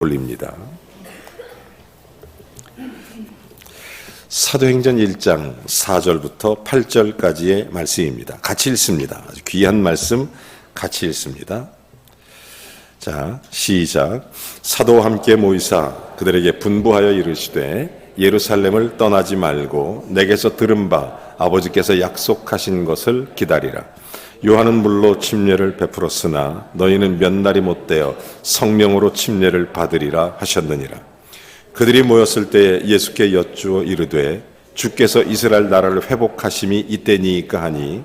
올립니다. 사도행전 1장 4절부터 8절까지의 말씀입니다. 같이 읽습니다. 아주 귀한 말씀 같이 읽습니다. 자, 시작. 사도와 함께 모이사 그들에게 분부하여 이르시되 예루살렘을 떠나지 말고 내게서 들은 바 아버지께서 약속하신 것을 기다리라. 요한은 물로 침례를 베풀었으나 너희는 몇 날이 못되어 성령으로 침례를 받으리라 하셨느니라. 그들이 모였을 때에 예수께 여쭈어 이르되 주께서 이스라엘 나라를 회복하심이 이때니이까 하니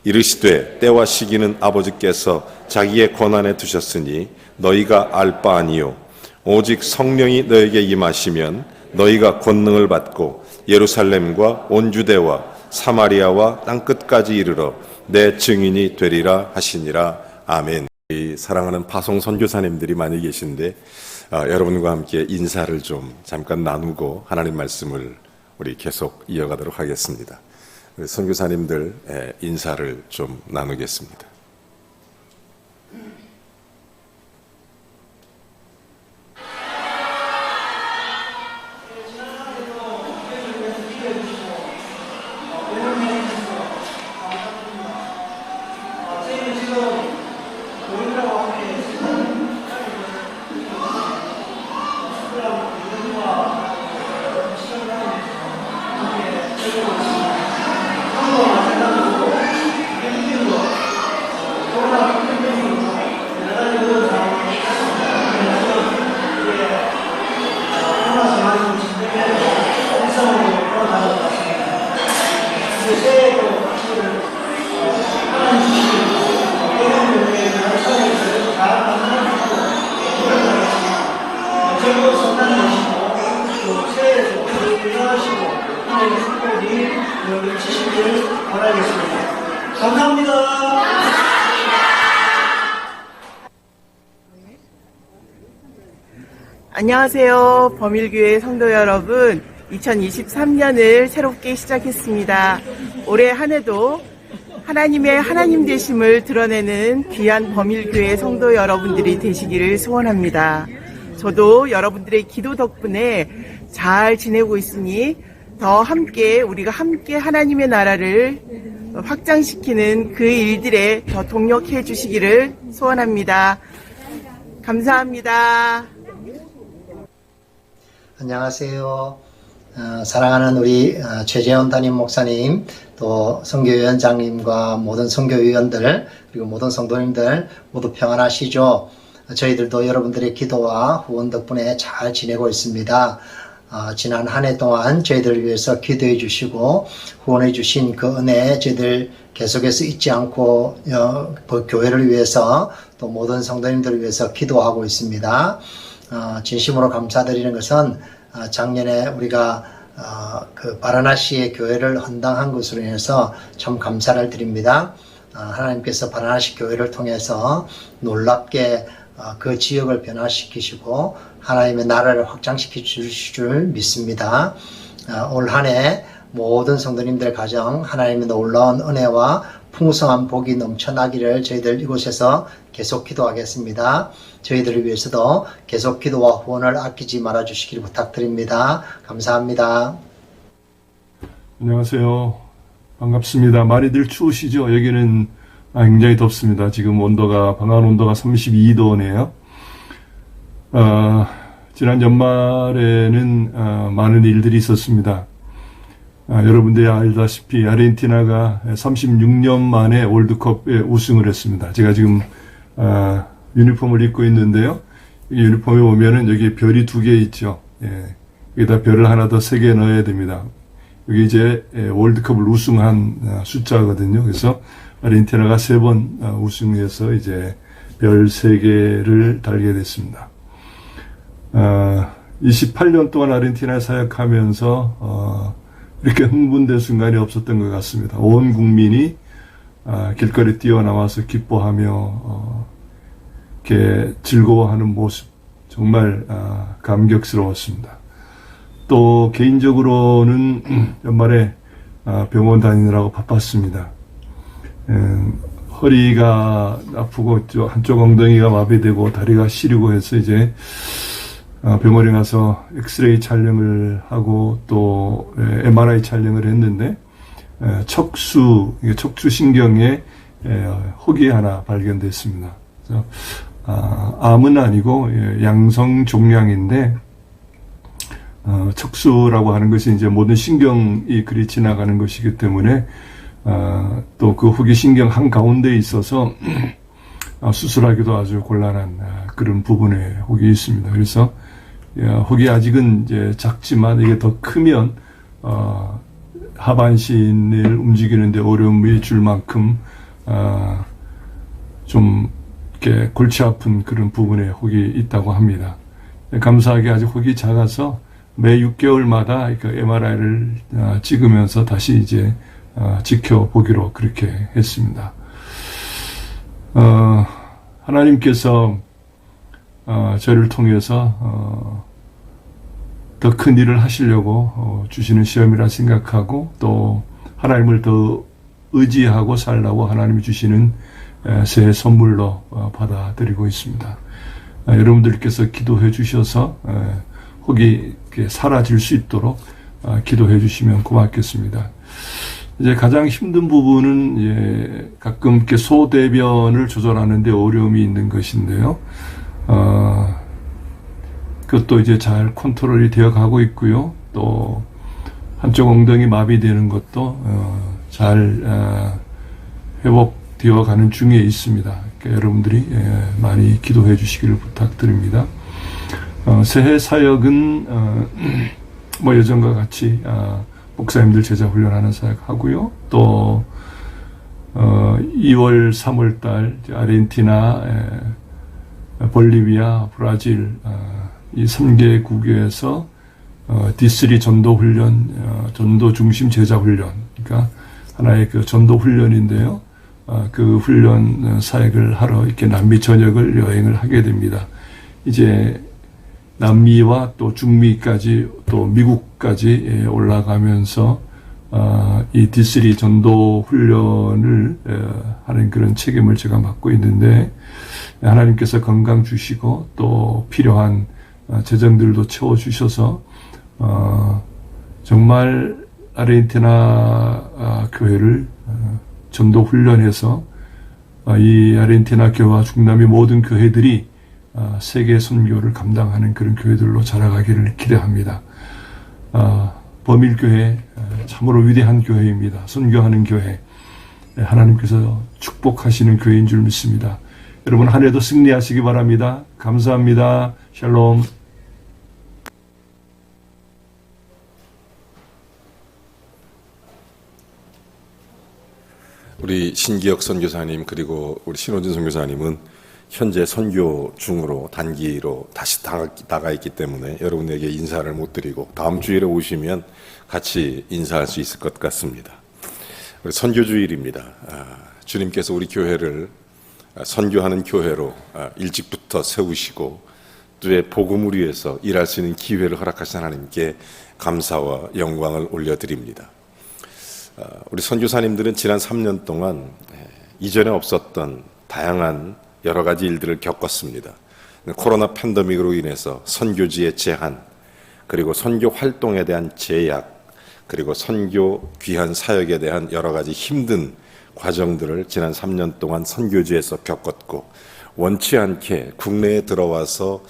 이르시되 때와 시기는 아버지께서 자기의 권한에 두셨으니 너희가 알 바 아니요 오직 성령이 너에게 임하시면 너희가 권능을 받고 예루살렘과 온 유대와 사마리아와 땅끝까지 이르러 내 증인이 되리라 하시니라. 아멘. 사랑하는 파송 선교사님들이 많이 계신데 여러분과 함께 인사를 좀 잠깐 나누고 하나님 말씀을 우리 계속 이어가도록 하겠습니다. 선교사님들 인사를 좀 나누겠습니다. 안녕하세요. 범일교회 성도 여러분, 2023년을 새롭게 시작했습니다. 올해 한 해도 하나님의 하나님 되심을 드러내는 귀한 범일교회 성도 여러분들이 되시기를 소원합니다. 저도 여러분들의 기도 덕분에 잘 지내고 있으니 더 함께 우리가 함께 하나님의 나라를 확장시키는 그 일들에 더 동력해 주시기를 소원합니다. 감사합니다. 안녕하세요. 사랑하는 우리 최재원 담임 목사님, 또 선교위원장님과 모든 선교위원들, 그리고 모든 성도님들 모두 평안하시죠? 저희들도 여러분들의 기도와 후원 덕분에 잘 지내고 있습니다. 지난 한 해 동안 저희들을 위해서 기도해 주시고 후원해 주신 그 은혜 저희들 계속해서 잊지 않고 교회를 위해서 또 모든 성도님들을 위해서 기도하고 있습니다. 진심으로 감사드리는 것은 작년에 우리가 그 바라나시의 교회를 헌당한 것으로 인해서 참 감사를 드립니다. 하나님께서 바라나시 교회를 통해서 놀랍게 그 지역을 변화시키시고 하나님의 나라를 확장시켜 주실 줄 믿습니다. 올 한 해 모든 성도님들 가정 하나님의 놀라운 은혜와 풍성한 복이 넘쳐나기를 저희들 이곳에서 계속 기도하겠습니다. 저희들을 위해서도 계속 기도와 후원을 아끼지 말아 주시길 부탁드립니다. 감사합니다. 안녕하세요. 반갑습니다. 많이들 추우시죠? 여기는 굉장히 덥습니다. 지금 온도가, 방한 온도가 32도네요. 지난 연말에는 많은 일들이 있었습니다. 여러분들이 알다시피 아르헨티나가 36년 만에 월드컵에 우승을 했습니다. 제가 지금 유니폼을 입고 있는데요. 이 유니폼에 보면은 여기 별이 2개 있죠. 여기다 별을 하나 더 3개 넣어야 됩니다. 여기 이제 월드컵을 우승한 숫자거든요. 그래서 아르헨티나가 3번 우승해서 이제 별 3개를 달게 됐습니다. 28년 동안 아르헨티나에 사역하면서 이렇게 흥분된 순간이 없었던 것 같습니다. 온 국민이 길거리 뛰어나와서 기뻐하며 이렇게 즐거워하는 모습 정말 감격스러웠습니다. 또 개인적으로는 연말에 병원 다니느라고 바빴습니다. 허리가 아프고 한쪽 엉덩이가 마비되고 다리가 시리고 해서 이제 병원에 가서 엑스레이 촬영을 하고 또 MRI 촬영을 했는데 척추신경에 혹이 하나 발견됐습니다. 그래서 암은 아니고 양성 종양인데 척수라고 하는 것이 이제 모든 신경이 그리 지나가는 것이기 때문에 또 그 혹이 신경 한가운데에 있어서 수술하기도 아주 곤란한 그런 부분에 혹이 있습니다. 그래서 혹이 아직은 이제 작지만 이게 더 크면 하반신을 움직이는데 어려움이 줄 만큼 좀 이렇게 골치 아픈 그런 부분에 혹이 있다고 합니다. 감사하게 아직 혹이 작아서 매 6개월마다 그 MRI를 찍으면서 다시 이제 지켜보기로 그렇게 했습니다. 하나님께서 저를 통해서 더 큰 일을 하시려고 주시는 시험이라 생각하고 또 하나님을 더 의지하고 살라고 하나님이 주시는 새해 선물로 받아들이고 있습니다. 여러분들께서 기도해 주셔서 혹이 사라질 수 있도록 기도해 주시면 고맙겠습니다. 이제 가장 힘든 부분은 가끔 이렇게 소대변을 조절하는 데 어려움이 있는 것인데요. 그것도 이제 잘 컨트롤이 되어 가고 있고요. 또 한쪽 엉덩이 마비되는 것도 잘 회복되어 가는 중에 있습니다. 그러니까 여러분들이 많이 기도해 주시기를 부탁드립니다. 새해 사역은 뭐 예전과 같이 목사님들 제자 훈련하는 사역 하고요. 또 2월, 3월 달 아르헨티나, 볼리비아, 브라질 이 3개국에서 D3 전도 훈련, 전도 중심 제자 훈련, 그러니까 하나의 그 전도 훈련인데요. 그 훈련 사역을 하러 이렇게 남미 전역을 여행을 하게 됩니다. 이제 남미와 또 중미까지 또 미국까지 올라가면서 이 D3 전도 훈련을 하는 그런 책임을 제가 맡고 있는데 하나님께서 건강 주시고 또 필요한 재정들도 채워주셔서 정말 아르헨티나 교회를 전도 훈련해서 이 아르헨티나 교회와 중남미 모든 교회들이 세계 선교를 감당하는 그런 교회들로 자라가기를 기대합니다. 범일교회 참으로 위대한 교회입니다. 선교하는 교회, 하나님께서 축복하시는 교회인 줄 믿습니다. 여러분 한 해도 승리하시기 바랍니다. 감사합니다. 샬롬. 우리 신기혁 선교사님 그리고 우리 신호진 선교사님은 현재 선교 중으로 단기로 다시 나가 있기 때문에 여러분에게 인사를 못 드리고 다음 주일에 오시면 같이 인사할 수 있을 것 같습니다. 선교주일입니다. 주님께서 우리 교회를 선교하는 교회로 일찍부터 세우시고 또 복음을 위해서 일할 수 있는 기회를 허락하신 하나님께 감사와 영광을 올려드립니다. 우리 선교사님들은 지난 3년 동안 이전에 없었던 다양한 여러 가지 일들을 겪었습니다. 코로나 팬데믹으로 인해서 선교지의 제한, 그리고 선교 활동에 대한 제약, 그리고 선교 귀한 사역에 대한 여러 가지 힘든 과정들을 지난 3년 동안 선교지에서 겪었고 원치 않게 국내에 들어와서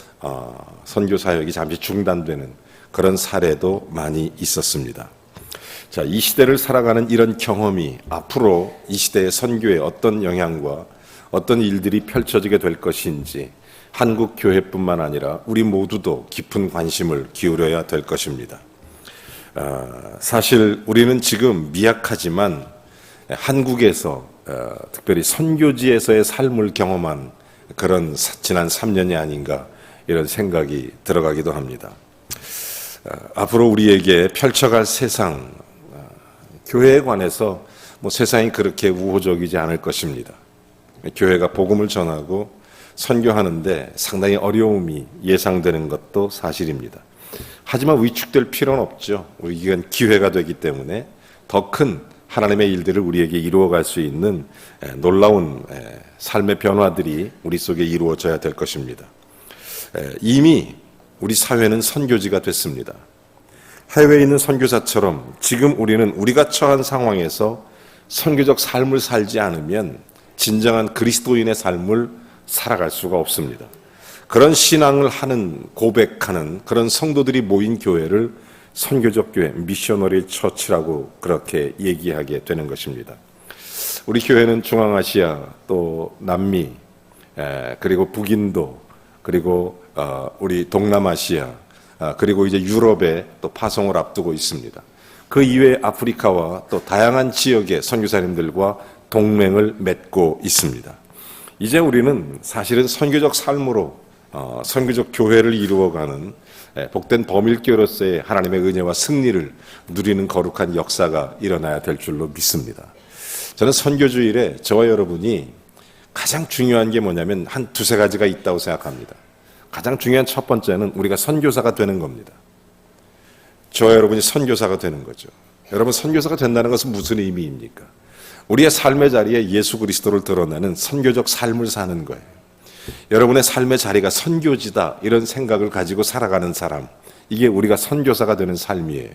선교 사역이 잠시 중단되는 그런 사례도 많이 있었습니다. 자, 이 시대를 살아가는 이런 경험이 앞으로 이 시대의 선교에 어떤 영향과 어떤 일들이 펼쳐지게 될 것인지 한국 교회뿐만 아니라 우리 모두도 깊은 관심을 기울여야 될 것입니다. 사실 우리는 지금 미약하지만 한국에서 특별히 선교지에서의 삶을 경험한 그런 지난 3년이 아닌가 이런 생각이 들어가기도 합니다. 앞으로 우리에게 펼쳐갈 세상, 교회에 관해서 세상이 그렇게 우호적이지 않을 것입니다. 교회가 복음을 전하고 선교하는데 상당히 어려움이 예상되는 것도 사실입니다. 하지만 위축될 필요는 없죠. 이건 기회가 되기 때문에 더 큰 하나님의 일들을 우리에게 이루어갈 수 있는 놀라운 삶의 변화들이 우리 속에 이루어져야 될 것입니다. 이미 우리 사회는 선교지가 됐습니다. 해외에 있는 선교사처럼 지금 우리는 우리가 처한 상황에서 선교적 삶을 살지 않으면 진정한 그리스도인의 삶을 살아갈 수가 없습니다. 그런 신앙을 하는, 고백하는 그런 성도들이 모인 교회를 선교적 교회, 미셔너리 처치라고 그렇게 얘기하게 되는 것입니다. 우리 교회는 중앙아시아, 또 남미, 그리고 북인도, 그리고 우리 동남아시아, 그리고 이제 유럽에 또 파송을 앞두고 있습니다. 그 이외에 아프리카와 또 다양한 지역의 선교사님들과 동맹을 맺고 있습니다. 이제 우리는 사실은 선교적 삶으로 선교적 교회를 이루어가는 복된 범일교회로서의 하나님의 은혜와 승리를 누리는 거룩한 역사가 일어나야 될 줄로 믿습니다. 저는 선교주일에 저와 여러분이 가장 중요한 게 뭐냐면 한 두세 가지가 있다고 생각합니다. 가장 중요한 첫 번째는 우리가 선교사가 되는 겁니다. 저와 여러분이 선교사가 되는 거죠. 여러분, 선교사가 된다는 것은 무슨 의미입니까? 우리의 삶의 자리에 예수 그리스도를 드러내는 선교적 삶을 사는 거예요. 여러분의 삶의 자리가 선교지다, 이런 생각을 가지고 살아가는 사람, 이게 우리가 선교사가 되는 삶이에요.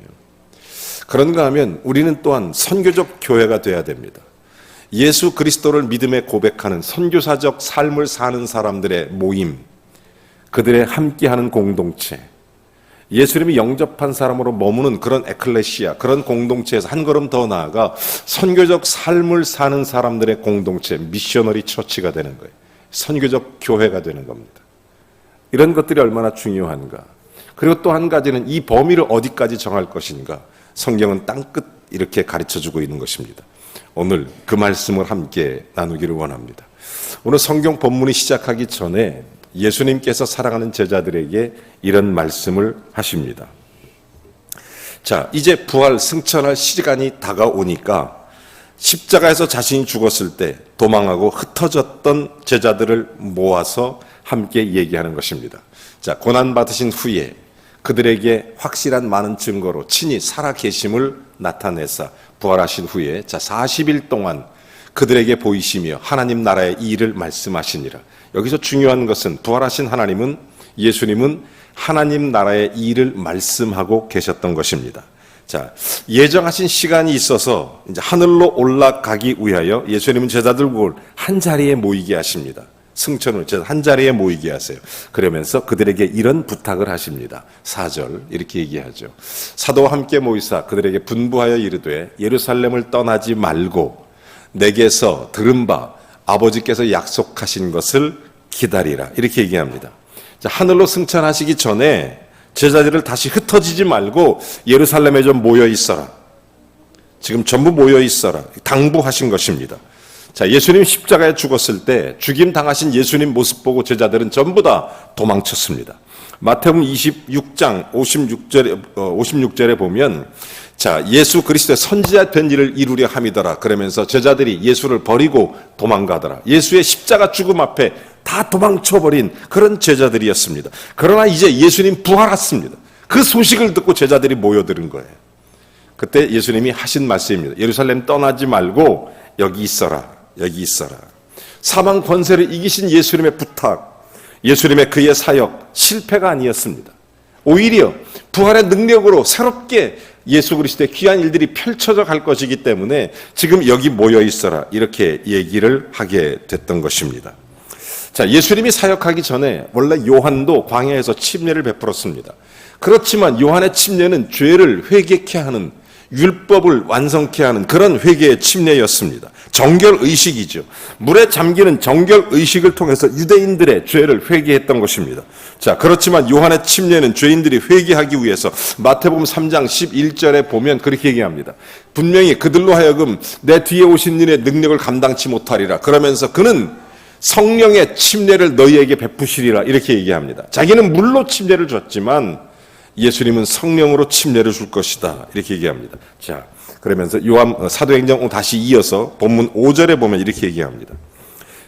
그런가 하면 우리는 또한 선교적 교회가 돼야 됩니다. 예수 그리스도를 믿음에 고백하는 선교사적 삶을 사는 사람들의 모임, 그들의 함께하는 공동체, 예수님이 영접한 사람으로 머무는 그런 에클레시아, 그런 공동체에서 한 걸음 더 나아가 선교적 삶을 사는 사람들의 공동체, 미셔너리 처치가 되는 거예요. 선교적 교회가 되는 겁니다. 이런 것들이 얼마나 중요한가. 그리고 또 한 가지는 이 범위를 어디까지 정할 것인가. 성경은 땅끝 이렇게 가르쳐주고 있는 것입니다. 오늘 그 말씀을 함께 나누기를 원합니다. 오늘 성경 본문이 시작하기 전에 예수님께서 사랑하는 제자들에게 이런 말씀을 하십니다. 자, 이제 부활 승천할 시간이 다가오니까 십자가에서 자신이 죽었을 때 도망하고 흩어졌던 제자들을 모아서 함께 얘기하는 것입니다. 자, 고난받으신 후에 그들에게 확실한 많은 증거로 친히 살아계심을 나타내사 부활하신 후에 40일 동안 그들에게 보이시며 하나님 나라의 이 일을 말씀하시니라. 여기서 중요한 것은 부활하신 하나님은, 예수님은 하나님 나라의 이 일을 말씀하고 계셨던 것입니다. 자, 예정하신 시간이 있어서 이제 하늘로 올라가기 위하여 예수님은 제자들을 한 자리에 모이게 하십니다. 승천을 한 자리에 모이게 하세요. 그러면서 그들에게 이런 부탁을 하십니다. 4절 이렇게 얘기하죠. 사도와 함께 모이사 그들에게 분부하여 이르되 예루살렘을 떠나지 말고 내게서 들은 바 아버지께서 약속하신 것을 기다리라. 이렇게 얘기합니다. 자, 하늘로 승천하시기 전에 제자들을 다시 흩어지지 말고 예루살렘에 좀 모여 있어라. 지금 전부 모여 있어라. 당부하신 것입니다. 자, 예수님 십자가에 죽었을 때 죽임 당하신 예수님 모습 보고 제자들은 전부 다 도망쳤습니다. 마태복음 26장 56절에 보면 자, 예수 그리스도의 선지자 된 일을 이루려 함이더라. 그러면서 제자들이 예수를 버리고 도망가더라. 예수의 십자가 죽음 앞에 다 도망쳐버린 그런 제자들이었습니다. 그러나 이제 예수님 부활했습니다. 그 소식을 듣고 제자들이 모여드는 거예요. 그때 예수님이 하신 말씀입니다. 예루살렘 떠나지 말고 여기 있어라. 여기 있어라. 사망 권세를 이기신 예수님의 부탁, 예수님의 그의 사역 실패가 아니었습니다. 오히려 부활의 능력으로 새롭게 예수 그리스도의 귀한 일들이 펼쳐져 갈 것이기 때문에 지금 여기 모여 있어라 이렇게 얘기를 하게 됐던 것입니다. 자, 예수님이 사역하기 전에 원래 요한도 광야에서 침례를 베풀었습니다. 그렇지만 요한의 침례는 죄를 회개케 하는, 율법을 완성케 하는 그런 회개의 침례였습니다. 정결의식이죠. 물에 잠기는 정결의식을 통해서 유대인들의 죄를 회개했던 것입니다. 자, 그렇지만 요한의 침례는 죄인들이 회개하기 위해서 마태복음 3장 11절에 보면 그렇게 얘기합니다. 분명히 그들로 하여금 내 뒤에 오신 일의 능력을 감당치 못하리라. 그러면서 그는 성령의 침례를 너희에게 베푸시리라 이렇게 얘기합니다. 자기는 물로 침례를 줬지만 예수님은 성령으로 침례를 줄 것이다 이렇게 얘기합니다. 자, 그러면서 사도행전 다시 이어서 본문 5절에 보면 이렇게 얘기합니다.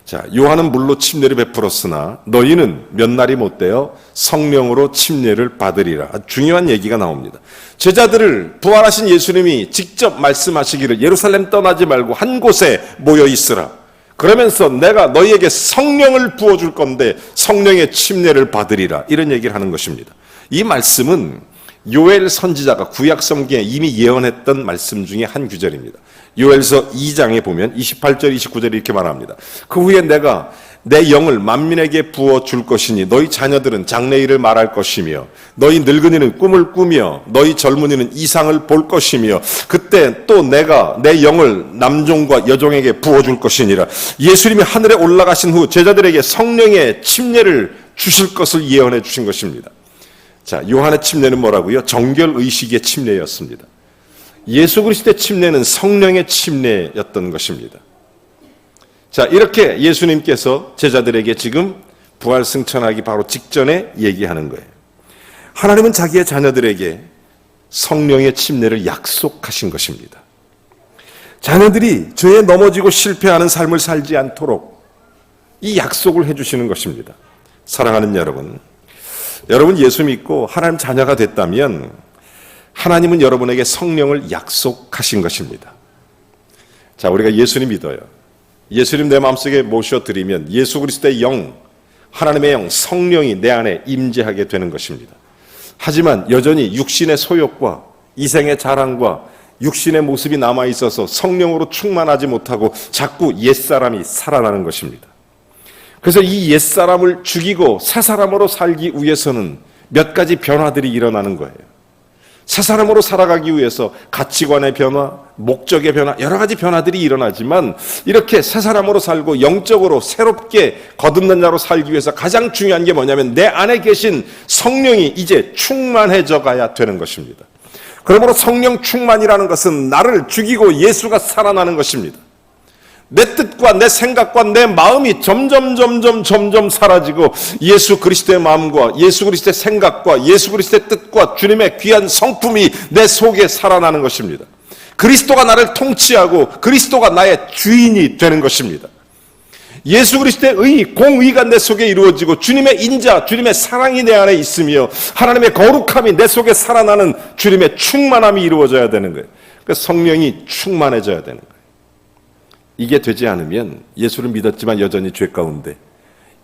자, 요한은 물로 침례를 베풀었으나 너희는 몇 날이 못되어 성령으로 침례를 받으리라. 아주 중요한 얘기가 나옵니다. 제자들을 부활하신 예수님이 직접 말씀하시기를 예루살렘 떠나지 말고 한 곳에 모여 있으라. 그러면서 내가 너희에게 성령을 부어줄 건데 성령의 침례를 받으리라. 이런 얘기를 하는 것입니다. 이 말씀은 요엘 선지자가 구약 성경에 이미 예언했던 말씀 중에 한 구절입니다. 요엘서 2장에 보면 28절 29절에 이렇게 말합니다. 그 후에 내가 내 영을 만민에게 부어 줄 것이니 너희 자녀들은 장래일을 말할 것이며 너희 늙은이는 꿈을 꾸며 너희 젊은이는 이상을 볼 것이며 그때 또 내가 내 영을 남종과 여종에게 부어 줄 것이니라. 예수님이 하늘에 올라가신 후 제자들에게 성령의 침례를 주실 것을 예언해 주신 것입니다. 자, 요한의 침례는 뭐라고요? 정결의식의 침례였습니다. 예수 그리스도의 침례는 성령의 침례였던 것입니다. 자, 이렇게 예수님께서 제자들에게 지금 부활 승천하기 바로 직전에 얘기하는 거예요. 하나님은 자기의 자녀들에게 성령의 침례를 약속하신 것입니다. 자녀들이 죄에 넘어지고 실패하는 삶을 살지 않도록 이 약속을 해주시는 것입니다. 사랑하는 여러분, 여러분 예수 믿고 하나님 자녀가 됐다면 하나님은 여러분에게 성령을 약속하신 것입니다. 자, 우리가 예수님 믿어요. 예수님 내 마음속에 모셔드리면 예수 그리스도의 영, 하나님의 영, 성령이 내 안에 임재하게 되는 것입니다. 하지만 여전히 육신의 소욕과 이생의 자랑과 육신의 모습이 남아있어서 성령으로 충만하지 못하고 자꾸 옛사람이 살아나는 것입니다. 그래서 이 옛사람을 죽이고 새 사람으로 살기 위해서는 몇 가지 변화들이 일어나는 거예요. 새 사람으로 살아가기 위해서 가치관의 변화, 목적의 변화, 여러 가지 변화들이 일어나지만 이렇게 새 사람으로 살고 영적으로 새롭게 거듭난 자로 살기 위해서 가장 중요한 게 뭐냐면 내 안에 계신 성령이 이제 충만해져 가야 되는 것입니다. 그러므로 성령 충만이라는 것은 나를 죽이고 예수가 살아나는 것입니다. 내 뜻과 내 생각과 내 마음이 점점 사라지고 예수 그리스도의 마음과 예수 그리스도의 생각과 예수 그리스도의 뜻과 주님의 귀한 성품이 내 속에 살아나는 것입니다. 그리스도가 나를 통치하고 그리스도가 나의 주인이 되는 것입니다. 예수 그리스도의 의, 공의가 내 속에 이루어지고 주님의 인자, 주님의 사랑이 내 안에 있으며 하나님의 거룩함이 내 속에 살아나는 주님의 충만함이 이루어져야 되는 거예요. 그래서 성령이 충만해져야 되는 거예요. 이게 되지 않으면 예수를 믿었지만 여전히 죄 가운데,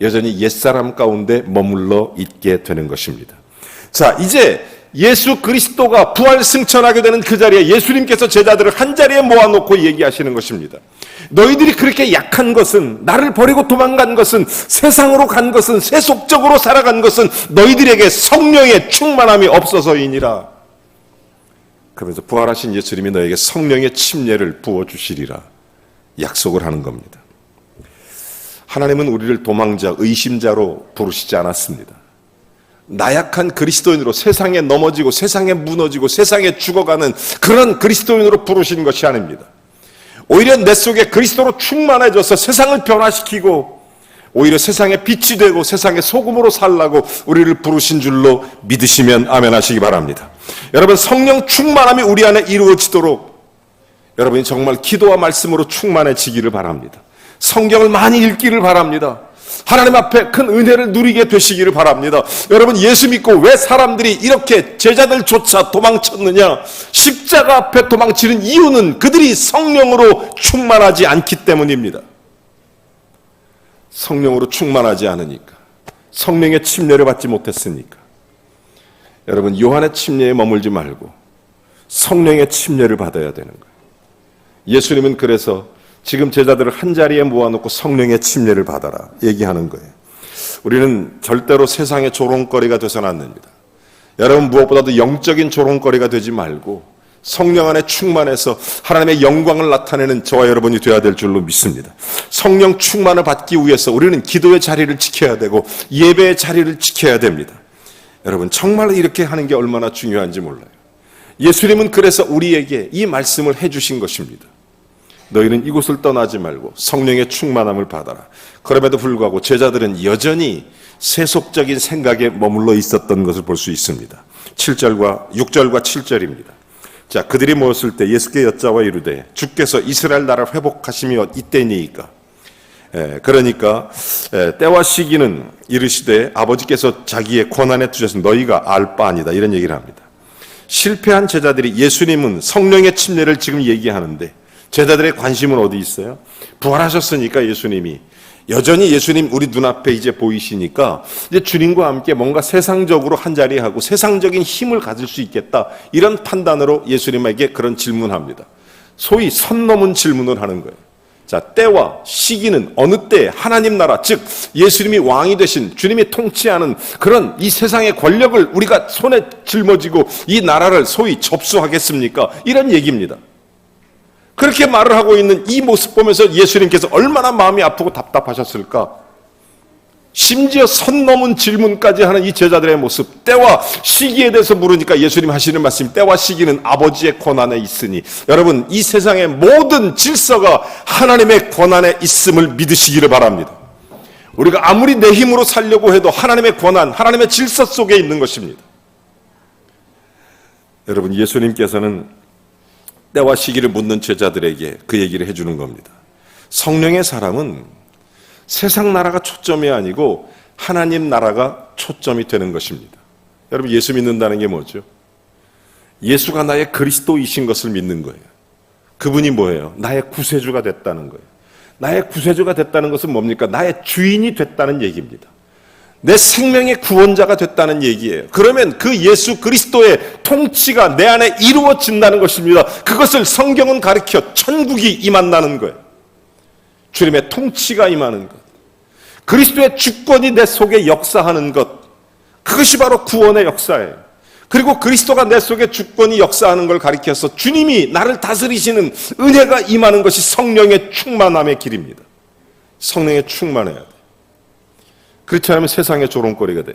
여전히 옛사람 가운데 머물러 있게 되는 것입니다. 자, 이제 예수 그리스도가 부활 승천하게 되는 그 자리에 예수님께서 제자들을 한 자리에 모아놓고 얘기하시는 것입니다. 너희들이 그렇게 약한 것은, 나를 버리고 도망간 것은, 세상으로 간 것은, 세속적으로 살아간 것은 너희들에게 성령의 충만함이 없어서이니라. 그러면서 부활하신 예수님이 너에게 성령의 침례를 부어주시리라 약속을 하는 겁니다. 하나님은 우리를 도망자, 의심자로 부르시지 않았습니다. 나약한 그리스도인으로 세상에 넘어지고 세상에 무너지고 세상에 죽어가는 그런 그리스도인으로 부르신 것이 아닙니다. 오히려 내 속에 그리스도로 충만해져서 세상을 변화시키고 오히려 세상에 빛이 되고 세상의 소금으로 살라고 우리를 부르신 줄로 믿으시면 아멘 하시기 바랍니다. 여러분, 성령 충만함이 우리 안에 이루어지도록 여러분이 정말 기도와 말씀으로 충만해지기를 바랍니다. 성경을 많이 읽기를 바랍니다. 하나님 앞에 큰 은혜를 누리게 되시기를 바랍니다. 여러분, 예수 믿고 왜 사람들이 이렇게 제자들조차 도망쳤느냐? 십자가 앞에 도망치는 이유는 그들이 성령으로 충만하지 않기 때문입니다. 성령으로 충만하지 않으니까, 성령의 침례를 받지 못했으니까. 여러분, 요한의 침례에 머물지 말고 성령의 침례를 받아야 되는 거예요. 예수님은 그래서 지금 제자들을 한 자리에 모아놓고 성령의 침례를 받아라 얘기하는 거예요. 우리는 절대로 세상의 조롱거리가 되서는 안 됩니다. 여러분, 무엇보다도 영적인 조롱거리가 되지 말고 성령 안에 충만해서 하나님의 영광을 나타내는 저와 여러분이 되어야 될 줄로 믿습니다. 성령 충만을 받기 위해서 우리는 기도의 자리를 지켜야 되고 예배의 자리를 지켜야 됩니다. 여러분, 정말 이렇게 하는 게 얼마나 중요한지 몰라요. 예수님은 그래서 우리에게 이 말씀을 해주신 것입니다. 너희는 이곳을 떠나지 말고 성령의 충만함을 받아라. 그럼에도 불구하고 제자들은 여전히 세속적인 생각에 머물러 있었던 것을 볼 수 있습니다. 6절과 7절입니다. 자, 그들이 모였을 때 예수께 여짜와 이르되 주께서 이스라엘 나라를 회복하심이 이때니이까. 그러니까 때와 시기는 이르시되 아버지께서 자기의 권한에 두셔서 너희가 알 바 아니다, 이런 얘기를 합니다. 실패한 제자들이, 예수님은 성령의 침례를 지금 얘기하는데 제자들의 관심은 어디 있어요? 부활하셨으니까 예수님이 여전히 예수님 우리 눈앞에 이제 보이시니까 이제 주님과 함께 뭔가 세상적으로 한자리 하고 세상적인 힘을 가질 수 있겠다, 이런 판단으로 예수님에게 그런 질문합니다. 소위 선 넘은 질문을 하는 거예요. 자, 때와 시기는 어느 때 하나님 나라, 즉 예수님이 왕이 되신, 주님이 통치하는 그런 이 세상의 권력을 우리가 손에 짊어지고 이 나라를 소위 접수하겠습니까? 이런 얘기입니다. 그렇게 말을 하고 있는 이 모습 보면서 예수님께서 얼마나 마음이 아프고 답답하셨을까? 심지어 선 넘은 질문까지 하는 이 제자들의 모습, 때와 시기에 대해서 물으니까 예수님 하시는 말씀, 때와 시기는 아버지의 권한에 있으니, 여러분 이 세상의 모든 질서가 하나님의 권한에 있음을 믿으시기를 바랍니다. 우리가 아무리 내 힘으로 살려고 해도 하나님의 권한, 하나님의 질서 속에 있는 것입니다. 여러분, 예수님께서는 때와 시기를 묻는 제자들에게 그 얘기를 해주는 겁니다. 성령의 사람은 세상 나라가 초점이 아니고 하나님 나라가 초점이 되는 것입니다. 여러분, 예수 믿는다는 게 뭐죠? 예수가 나의 그리스도이신 것을 믿는 거예요. 그분이 뭐예요? 나의 구세주가 됐다는 거예요. 나의 구세주가 됐다는 것은 뭡니까? 나의 주인이 됐다는 얘기입니다. 내 생명의 구원자가 됐다는 얘기예요. 그러면 그 예수 그리스도의 통치가 내 안에 이루어진다는 것입니다. 그것을 성경은 가르쳐 천국이 임한다는 거예요. 주님의 통치가 임하는 것, 그리스도의 주권이 내 속에 역사하는 것, 그것이 바로 구원의 역사예요. 그리고 그리스도가 내 속에 주권이 역사하는 걸 가리켜서 주님이 나를 다스리시는 은혜가 임하는 것이 성령의 충만함의 길입니다. 성령에 충만해야 돼. 그렇지 않으면 세상의 조롱거리가 돼.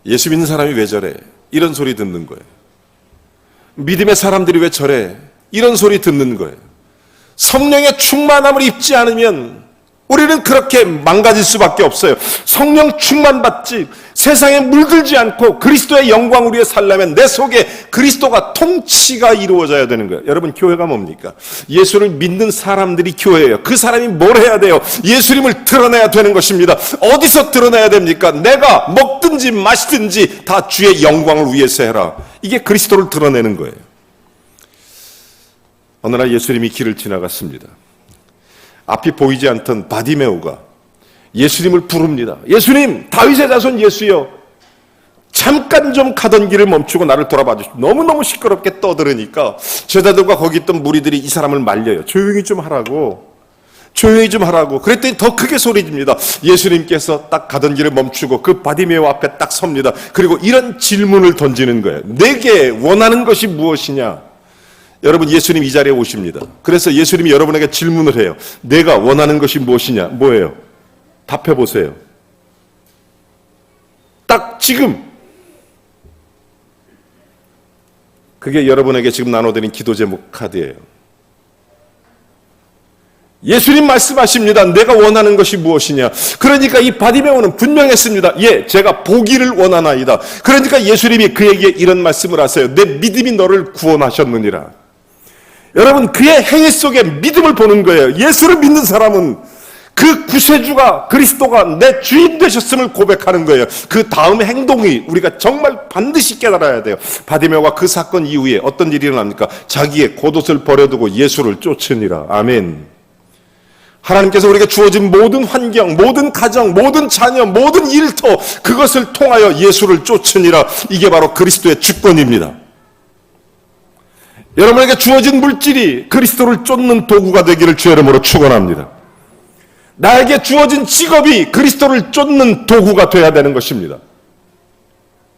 예수 믿는 사람이 왜 저래? 이런 소리 듣는 거예요. 믿음의 사람들이 왜 저래? 이런 소리 듣는 거예요. 성령의 충만함을 입지 않으면 우리는 그렇게 망가질 수밖에 없어요. 성령 충만받지, 세상에 물들지 않고 그리스도의 영광을 위해 살려면 내 속에 그리스도가 통치가 이루어져야 되는 거예요. 여러분, 교회가 뭡니까? 예수를 믿는 사람들이 교회예요. 그 사람이 뭘 해야 돼요? 예수님을 드러내야 되는 것입니다. 어디서 드러내야 됩니까? 내가 먹든지 마시든지 다 주의 영광을 위해서 해라. 이게 그리스도를 드러내는 거예요. 어느 날 예수님이 길을 지나갔습니다. 앞이 보이지 않던 바디메오가 예수님을 부릅니다. 예수님, 다윗의 자손 예수여, 잠깐 좀 가던 길을 멈추고 나를 돌아봐 주십시오. 너무너무 시끄럽게 떠들으니까 제자들과 거기 있던 무리들이 이 사람을 말려요. 조용히 좀 하라고. 조용히 좀 하라고. 그랬더니 더 크게 소리집니다. 예수님께서 딱 가던 길을 멈추고 그 바디메오 앞에 딱 섭니다. 그리고 이런 질문을 던지는 거예요. 내게 원하는 것이 무엇이냐? 여러분, 예수님 이 자리에 오십니다. 그래서 예수님이 여러분에게 질문을 해요. 내가 원하는 것이 무엇이냐? 뭐예요? 답해 보세요. 딱 지금. 그게 여러분에게 지금 나눠드린 기도 제목 카드예요. 예수님 말씀하십니다. 내가 원하는 것이 무엇이냐? 그러니까 이 바디메오는 분명했습니다. 예, 제가 보기를 원하나이다. 그러니까 예수님이 그에게 이런 말씀을 하세요. 내 믿음이 너를 구원하셨느니라. 여러분, 그의 행위 속에 믿음을 보는 거예요. 예수를 믿는 사람은 그 구세주가, 그리스도가 내 주인 되셨음을 고백하는 거예요. 그 다음 행동이 우리가 정말 반드시 깨달아야 돼요. 바디메오가 그 사건 이후에 어떤 일이 일어납니까? 자기의 겉옷을 버려두고 예수를 쫓으니라. 아멘. 하나님께서 우리에게 주어진 모든 환경, 모든 가정, 모든 자녀, 모든 일터, 그것을 통하여 예수를 쫓으니라. 이게 바로 그리스도의 주권입니다. 여러분에게 주어진 물질이 그리스도를 쫓는 도구가 되기를 주의 이름으로 축원합니다. 나에게 주어진 직업이 그리스도를 쫓는 도구가 되어야 되는 것입니다.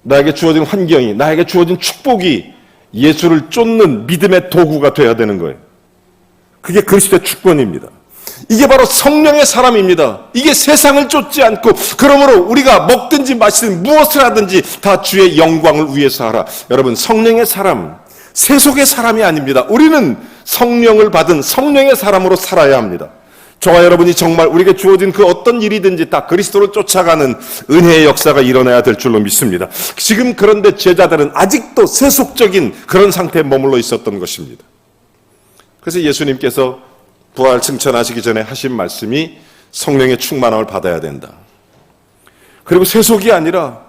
나에게 주어진 환경이, 나에게 주어진 축복이 예수를 쫓는 믿음의 도구가 되어야 되는 거예요. 그게 그리스도의 주권입니다. 이게 바로 성령의 사람입니다. 이게 세상을 쫓지 않고, 그러므로 우리가 먹든지 마시든 무엇을 하든지 다 주의 영광을 위해서 하라. 여러분, 성령의 사람, 세속의 사람이 아닙니다. 우리는 성령을 받은 성령의 사람으로 살아야 합니다. 저와 여러분이 정말 우리에게 주어진 그 어떤 일이든지 다 그리스도를 쫓아가는 은혜의 역사가 일어나야 될 줄로 믿습니다. 지금 그런데 제자들은 아직도 세속적인 그런 상태에 머물러 있었던 것입니다. 그래서 예수님께서 부활 승천하시기 전에 하신 말씀이 성령의 충만함을 받아야 된다. 그리고 세속이 아니라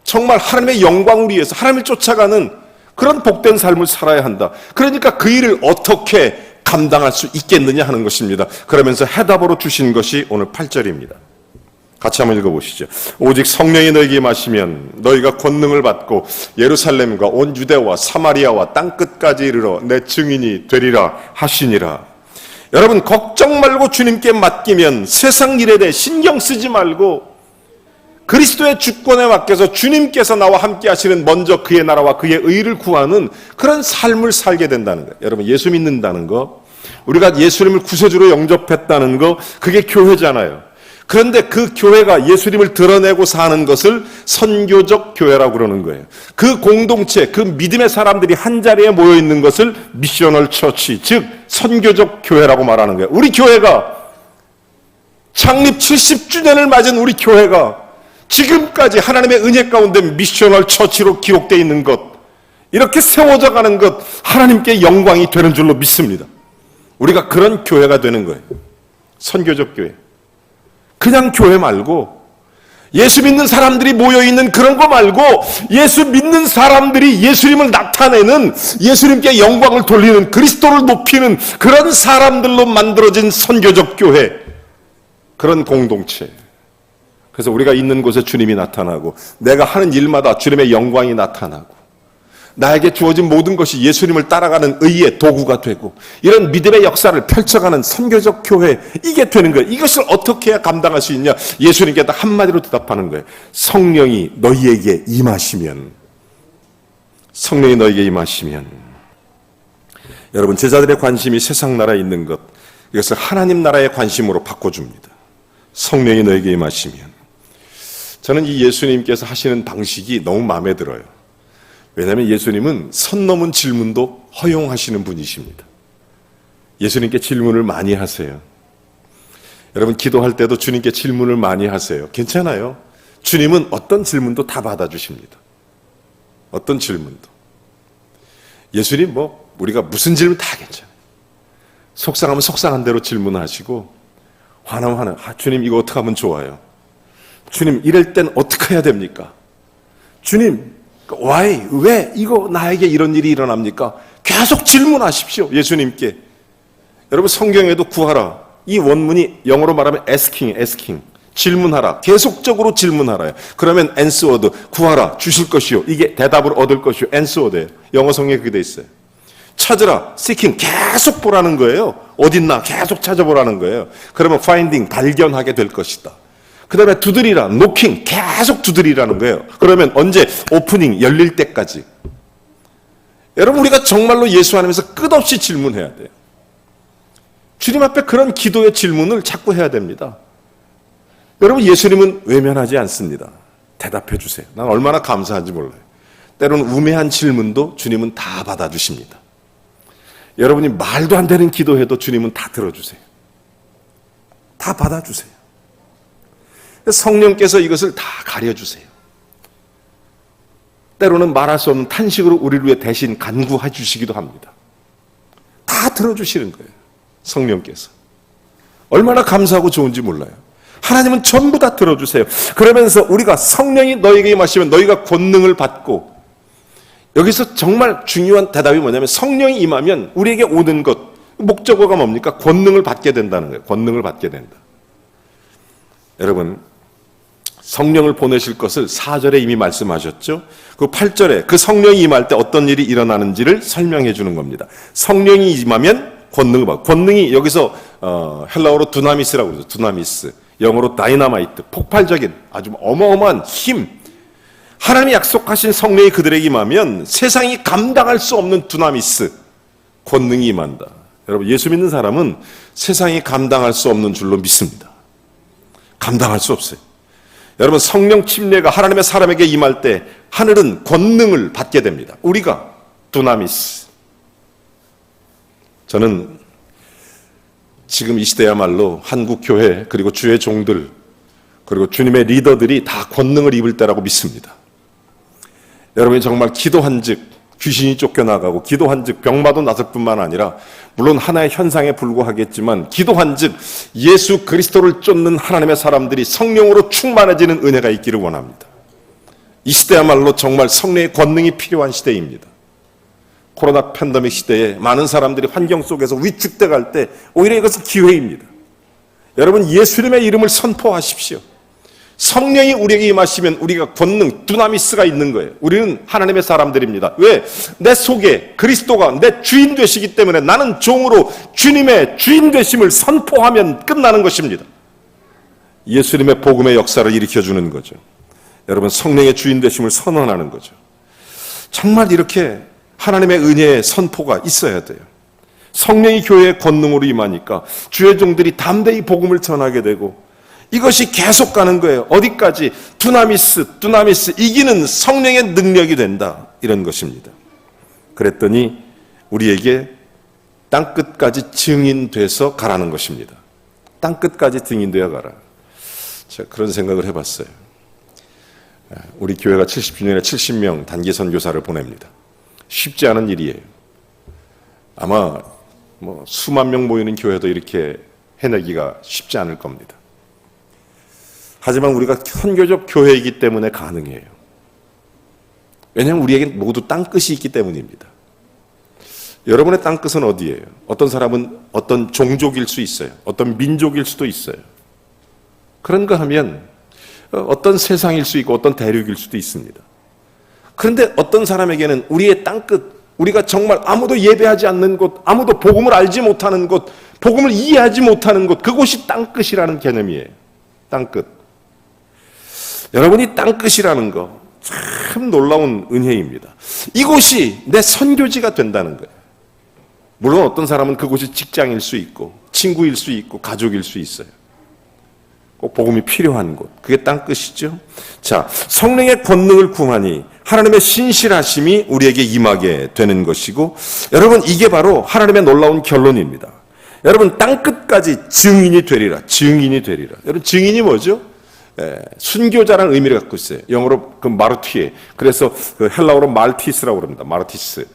정말 하나님의 영광을 위해서 하나님을 쫓아가는 그런 복된 삶을 살아야 한다. 그러니까 그 일을 어떻게 감당할 수 있겠느냐 하는 것입니다. 그러면서 해답으로 주신 것이 오늘 8절입니다. 같이 한번 읽어보시죠. 오직 성령이 너에게 임하시면 너희가 권능을 받고 예루살렘과 온 유대와 사마리아와 땅끝까지 이르러 내 증인이 되리라 하시니라. 여러분, 걱정 말고 주님께 맡기면 세상 일에 대해 신경 쓰지 말고 그리스도의 주권에 맡겨서 주님께서 나와 함께 하시는 먼저 그의 나라와 그의 의를 구하는 그런 삶을 살게 된다는 거예요. 여러분, 예수 믿는다는 거, 우리가 예수님을 구세주로 영접했다는 거, 그게 교회잖아요. 그런데 그 교회가 예수님을 드러내고 사는 것을 선교적 교회라고 그러는 거예요. 그 공동체, 그 믿음의 사람들이 한자리에 모여 있는 것을 미셔널 처치, 즉 선교적 교회라고 말하는 거예요. 우리 교회가 창립 70주년을 맞은 우리 교회가 지금까지 하나님의 은혜 가운데 미셔널 처치로 기록되어 있는 것, 이렇게 세워져 가는 것, 하나님께 영광이 되는 줄로 믿습니다. 우리가 그런 교회가 되는 거예요. 선교적 교회. 그냥 교회 말고 예수 믿는 사람들이 모여있는 그런 거 말고 예수 믿는 사람들이 예수님을 나타내는, 예수님께 영광을 돌리는, 그리스도를 높이는 그런 사람들로 만들어진 선교적 교회, 그런 공동체. 그래서 우리가 있는 곳에 주님이 나타나고 내가 하는 일마다 주님의 영광이 나타나고 나에게 주어진 모든 것이 예수님을 따라가는 의의 도구가 되고 이런 믿음의 역사를 펼쳐가는 선교적 교회, 이게 되는 거예요. 이것을 어떻게 해야 감당할 수 있냐? 예수님께 딱 한마디로 대답하는 거예요. 성령이 너희에게 임하시면. 성령이 너희에게 임하시면. 여러분, 제자들의 관심이 세상 나라에 있는 것, 이것을 하나님 나라의 관심으로 바꿔줍니다. 성령이 너희에게 임하시면. 저는 이 예수님께서 하시는 방식이 너무 마음에 들어요. 왜냐하면 예수님은 선 넘은 질문도 허용하시는 분이십니다. 예수님께 질문을 많이 하세요. 여러분, 기도할 때도 주님께 질문을 많이 하세요. 괜찮아요. 주님은 어떤 질문도 다 받아주십니다. 어떤 질문도. 예수님 우리가 무슨 질문 다 괜찮아요. 속상하면 속상한 대로 질문하시고, 화나면 주님 이거 어떻게 하면 좋아요? 주님 이럴 땐 어떻게 해야 됩니까? 주님 why? 왜 이거 나에게 이런 일이 일어납니까? 계속 질문하십시오. 예수님께. 여러분, 성경에도 구하라, 이 원문이 영어로 말하면 asking, 질문하라, 계속적으로 질문하라요. 그러면 answered, 구하라, 주실 것이요, 이게 대답을 얻을 것이요, answered예요. 영어 성경에 그게 돼 있어요. 찾으라, seeking, 계속 보라는 거예요. 어딨나 계속 찾아보라는 거예요. 그러면 finding, 발견하게 될 것이다. 그 다음에 두드리라, knocking, 계속 두드리라는 거예요. 그러면 언제? 오프닝, 열릴 때까지. 여러분, 우리가 정말로 예수 안에서 끝없이 질문해야 돼요. 주님 앞에 그런 기도의 질문을 자꾸 해야 됩니다. 여러분, 예수님은 외면하지 않습니다. 대답해 주세요. 난 얼마나 감사한지 몰라요. 때로는 우매한 질문도 주님은 다 받아주십니다. 여러분이 말도 안 되는 기도해도 주님은 다 들어주세요. 다 받아주세요. 성령께서 이것을 다 가려주세요. 때로는 말할 수 없는 탄식으로 우리를 위해 대신 간구해 주시기도 합니다. 다 들어주시는 거예요. 성령께서. 얼마나 감사하고 좋은지 몰라요. 하나님은 전부 다 들어주세요. 그러면서 우리가 성령이 너에게 임하시면 너희가 권능을 받고, 여기서 정말 중요한 대답이 뭐냐면 성령이 임하면 우리에게 오는 것, 목적어가 뭡니까? 권능을 받게 된다는 거예요. 권능을 받게 된다. 여러분, 성령을 보내실 것을 4절에 이미 말씀하셨죠. 그 8절에 그 성령이 임할 때 어떤 일이 일어나는지를 설명해 주는 겁니다. 성령이 임하면 권능을 받고, 권능이 여기서 헬라어로 두나미스라고 그러죠. 두나미스, 영어로 다이나마이트, 폭발적인 아주 어마어마한 힘. 하나님이 약속하신 성령이 그들에게 임하면 세상이 감당할 수 없는 두나미스, 권능이 임한다. 여러분, 예수 믿는 사람은 세상이 감당할 수 없는 줄로 믿습니다. 감당할 수 없어요. 여러분, 성령 침례가 하나님의 사람에게 임할 때 하늘은 권능을 받게 됩니다. 우리가 두나미스. 저는 지금 이 시대야말로 한국 교회, 그리고 주의 종들, 그리고 주님의 리더들이 다 권능을 입을 때라고 믿습니다. 여러분이 정말 기도한 즉 귀신이 쫓겨나가고, 기도한 즉 병마도 나설 뿐만 아니라, 물론 하나의 현상에 불과하겠지만 기도한 즉 예수 그리스도를 쫓는 하나님의 사람들이 성령으로 충만해지는 은혜가 있기를 원합니다. 이 시대야말로 정말 성령의 권능이 필요한 시대입니다. 코로나 팬데믹 시대에 많은 사람들이 환경 속에서 위축돼 갈 때 오히려 이것은 기회입니다. 여러분, 예수님의 이름을 선포하십시오. 성령이 우리에게 임하시면 우리가 권능, 두나미스가 있는 거예요. 우리는 하나님의 사람들입니다. 왜? 내 속에 그리스도가 내 주인 되시기 때문에 나는 종으로 주님의 주인 되심을 선포하면 끝나는 것입니다. 예수님의 복음의 역사를 일으켜주는 거죠. 여러분, 성령의 주인 되심을 선언하는 거죠. 정말 이렇게 하나님의 은혜의 선포가 있어야 돼요. 성령이 교회의 권능으로 임하니까 주의 종들이 담대히 복음을 전하게 되고 이것이 계속 가는 거예요. 어디까지? 두나미스, 이기는 성령의 능력이 된다. 이런 것입니다. 그랬더니 우리에게 땅끝까지 증인돼서 가라는 것입니다. 땅끝까지 증인되어 가라. 제가 그런 생각을 해봤어요. 우리 교회가 70주년에 70명 단기 선교사를 보냅니다. 쉽지 않은 일이에요. 아마 수만 명 모이는 교회도 이렇게 해내기가 쉽지 않을 겁니다. 하지만 우리가 선교적 교회이기 때문에 가능해요. 왜냐하면 우리에게 모두 땅끝이 있기 때문입니다. 여러분의 땅끝은 어디예요? 어떤 사람은 어떤 종족일 수 있어요. 어떤 민족일 수도 있어요. 그런가 하면 어떤 세상일 수 있고 어떤 대륙일 수도 있습니다. 그런데 어떤 사람에게는 우리의 땅끝, 우리가 정말 아무도 예배하지 않는 곳, 아무도 복음을 알지 못하는 곳, 복음을 이해하지 못하는 곳, 그곳이 땅끝이라는 개념이에요. 땅끝. 여러분이 땅끝이라는 거 참 놀라운 은혜입니다. 이곳이 내 선교지가 된다는 거예요. 물론 어떤 사람은 그곳이 직장일 수 있고 친구일 수 있고 가족일 수 있어요. 꼭 복음이 필요한 곳. 그게 땅끝이죠. 자, 성령의 권능을 구하니 하나님의 신실하심이 우리에게 임하게 되는 것이고, 여러분, 이게 바로 하나님의 놀라운 결론입니다. 여러분, 땅끝까지 증인이 되리라. 증인이 되리라. 여러분, 증인이 뭐죠? 순교자라는 의미를 갖고 있어요. 영어로 그 마르티에. 그래서 그 헬라어로 말티스라고 그럽니다. 마르티스.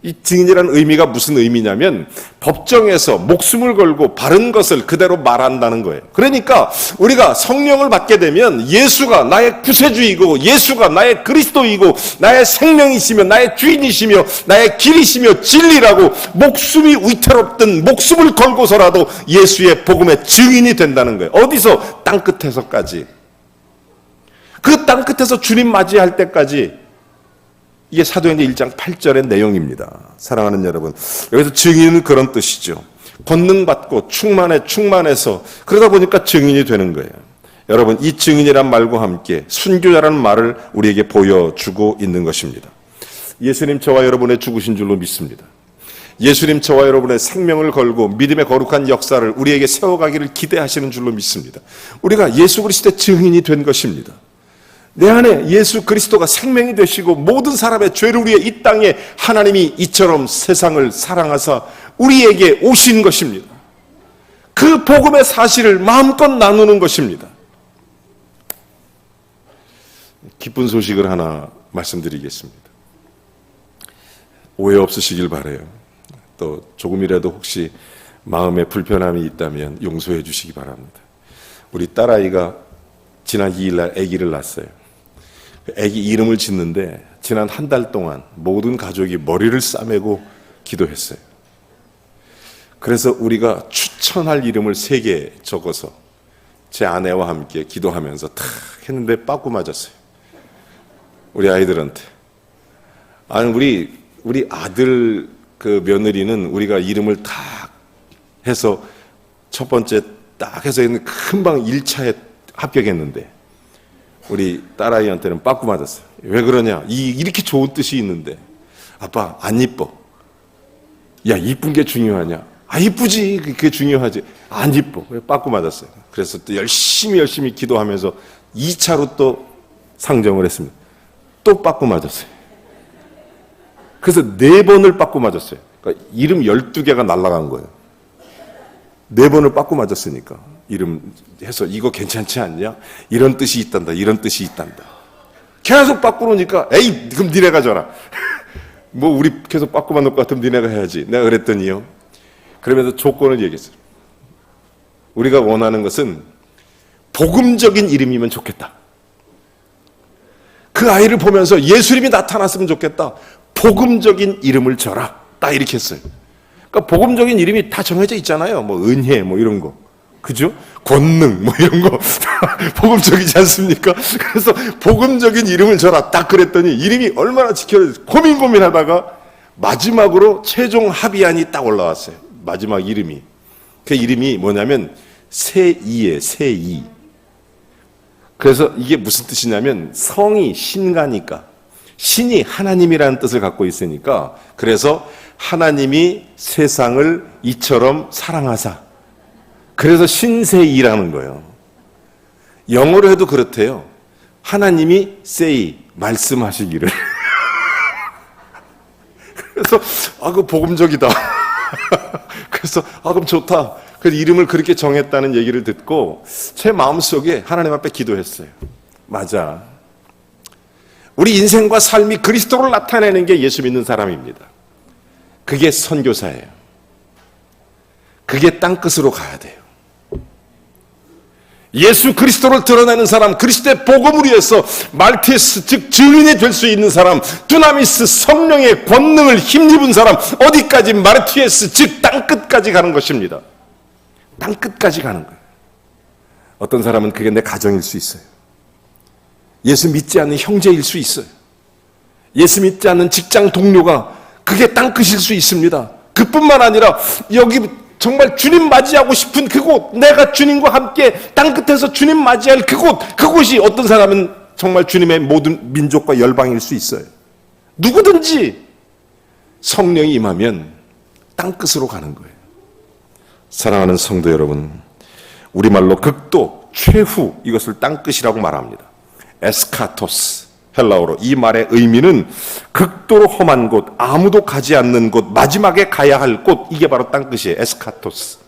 이 증인이라는 의미가 무슨 의미냐면 법정에서 목숨을 걸고 바른 것을 그대로 말한다는 거예요. 그러니까 우리가 성령을 받게 되면 예수가 나의 구세주이고 예수가 나의 그리스도이고 나의 생명이시며 나의 주인이시며 나의 길이시며 진리라고 목숨이 위태롭든 목숨을 걸고서라도 예수의 복음의 증인이 된다는 거예요. 어디서? 땅끝에서까지. 그 땅끝에서 주님 맞이할 때까지. 이게 사도행전 1장 8절의 내용입니다. 사랑하는 여러분, 여기서 증인은 그런 뜻이죠. 권능받고 충만해서 그러다 보니까 증인이 되는 거예요. 여러분, 이 증인이란 말과 함께 순교자라는 말을 우리에게 보여주고 있는 것입니다. 예수님 저와 여러분의 죽으신 줄로 믿습니다. 예수님 저와 여러분의 생명을 걸고 믿음의 거룩한 역사를 우리에게 세워가기를 기대하시는 줄로 믿습니다. 우리가 예수 그리스도의 증인이 된 것입니다. 내 안에 예수 그리스도가 생명이 되시고 모든 사람의 죄를 위해 이 땅에 하나님이 이처럼 세상을 사랑하사 우리에게 오신 것입니다. 그 복음의 사실을 마음껏 나누는 것입니다. 기쁜 소식을 하나 말씀드리겠습니다. 오해 없으시길 바라요. 또 조금이라도 혹시 마음에 불편함이 있다면 용서해 주시기 바랍니다. 우리 딸아이가 지난 2일날 아기를 낳았어요. 아기 이름을 짓는데 지난 한 달 동안 모든 가족이 머리를 싸매고 기도했어요. 그래서 우리가 추천할 이름을 3개 적어서 제 아내와 함께 기도하면서 탁 했는데 빠꾸 맞았어요. 우리 아이들한테. 아니, 우리 아들 그 며느리는 우리가 이름을 딱 해서 첫 번째 딱 해서 금방 1차에 합격했는데 우리 딸아이한테는 빠꾸 맞았어요. 왜 그러냐? 이렇게 좋은 뜻이 있는데. 아빠, 안 이뻐. 야, 이쁜 게 중요하냐? 아, 이쁘지. 그게 중요하지. 안 이뻐. 빠꾸 맞았어요. 그래서 또 열심히 기도하면서 2차로 또 상정을 했습니다. 또 빠꾸 맞았어요. 그래서 4번을 빠꾸 맞았어요. 그러니까 이름 12개가 날아간 거예요. 4번을 빠꾸 맞았으니까. 이름 해서 이거 괜찮지 않냐? 이런 뜻이 있단다. 이런 뜻이 있단다. 계속 바꾸니까 에이 그럼 니네가 줘라. 뭐 우리 계속 바꾸만 놓을 것 같으면 니네가 해야지. 내가 그랬더니요. 그러면서 조건을 얘기했어요. 우리가 원하는 것은 복음적인 이름이면 좋겠다. 그 아이를 보면서 예수님이 나타났으면 좋겠다. 복음적인 이름을 줘라. 딱 이렇게 했어요. 그러니까 복음적인 이름이 다 정해져 있잖아요. 뭐 은혜 뭐 이런 거. 그죠? 권능 뭐 이런 거 복음적이지 않습니까? 그래서 복음적인 이름을 줘라 딱 그랬더니 이름이 얼마나 지켜야 고민하다가 마지막으로 최종 합의안이 딱 올라왔어요. 마지막 이름이. 그 이름이 뭐냐면 세이예요. 세이. 그래서 이게 무슨 뜻이냐면 성이 신가니까 신이 하나님이라는 뜻을 갖고 있으니까 그래서 하나님이 세상을 이처럼 사랑하사 그래서 신세이라는 거예요. 영어로 해도 그렇대요. 하나님이 say, 말씀하시기를. 그래서 그 복음적이다. 그래서 그럼 좋다. 그래서 이름을 그렇게 정했다는 얘기를 듣고 제 마음속에 하나님 앞에 기도했어요. 맞아. 우리 인생과 삶이 그리스도를 나타내는 게 예수 믿는 사람입니다. 그게 선교사예요. 그게 땅끝으로 가야 돼요. 예수 그리스도를 드러내는 사람, 그리스도의 복음을 위해서 말티스 즉 증인이 될 수 있는 사람, 두나미스 성령의 권능을 힘입은 사람, 어디까지 마르티에스 즉 땅끝까지 가는 것입니다. 땅끝까지 가는 거예요. 어떤 사람은 그게 내 가정일 수 있어요. 예수 믿지 않는 형제일 수 있어요. 예수 믿지 않는 직장 동료가 그게 땅끝일 수 있습니다. 그뿐만 아니라 여기 정말 주님 맞이하고 싶은 그곳, 내가 주님과 함께 땅끝에서 주님 맞이할 그곳이 어떤 사람은 정말 주님의 모든 민족과 열방일 수 있어요. 누구든지 성령이 임하면 땅끝으로 가는 거예요. 사랑하는 성도 여러분, 우리말로 극도, 최후 이것을 땅끝이라고 말합니다. 에스카토스, 헬라어로 이 말의 의미는 극도로 험한 곳, 아무도 가지 않는 곳, 마지막에 가야 할 곳, 이게 바로 땅끝이에요. 에스카토스.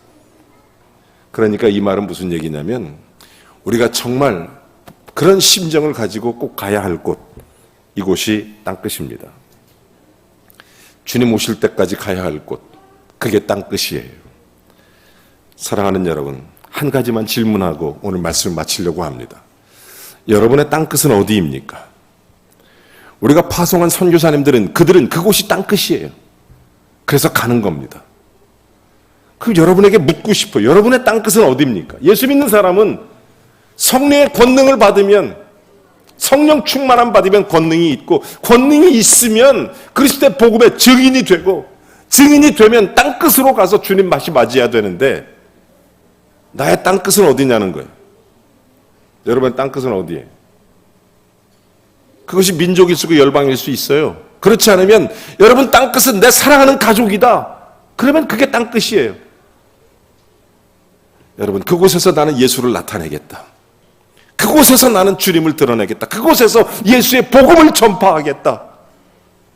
그러니까 이 말은 무슨 얘기냐면 우리가 정말 그런 심정을 가지고 꼭 가야 할 곳, 이곳이 땅끝입니다. 주님 오실 때까지 가야 할 곳, 그게 땅끝이에요. 사랑하는 여러분, 한 가지만 질문하고 오늘 말씀을 마치려고 합니다. 여러분의 땅끝은 어디입니까? 우리가 파송한 선교사님들은 그들은 그곳이 땅끝이에요. 그래서 가는 겁니다. 그럼 여러분에게 묻고 싶어요. 여러분의 땅끝은 어디입니까? 예수 믿는 사람은 성령의 권능을 받으면, 성령 충만함 받으면 권능이 있고, 권능이 있으면 그리스도의 복음의 증인이 되고, 증인이 되면 땅끝으로 가서 주님 맛이 맞이해야 되는데 나의 땅끝은 어디냐는 거예요. 여러분의 땅끝은 어디예요? 그것이 민족일 수 있고 열방일 수 있어요. 그렇지 않으면 여러분 땅끝은 내 사랑하는 가족이다. 그러면 그게 땅끝이에요. 여러분, 그곳에서 나는 예수를 나타내겠다. 그곳에서 나는 주님을 드러내겠다. 그곳에서 예수의 복음을 전파하겠다.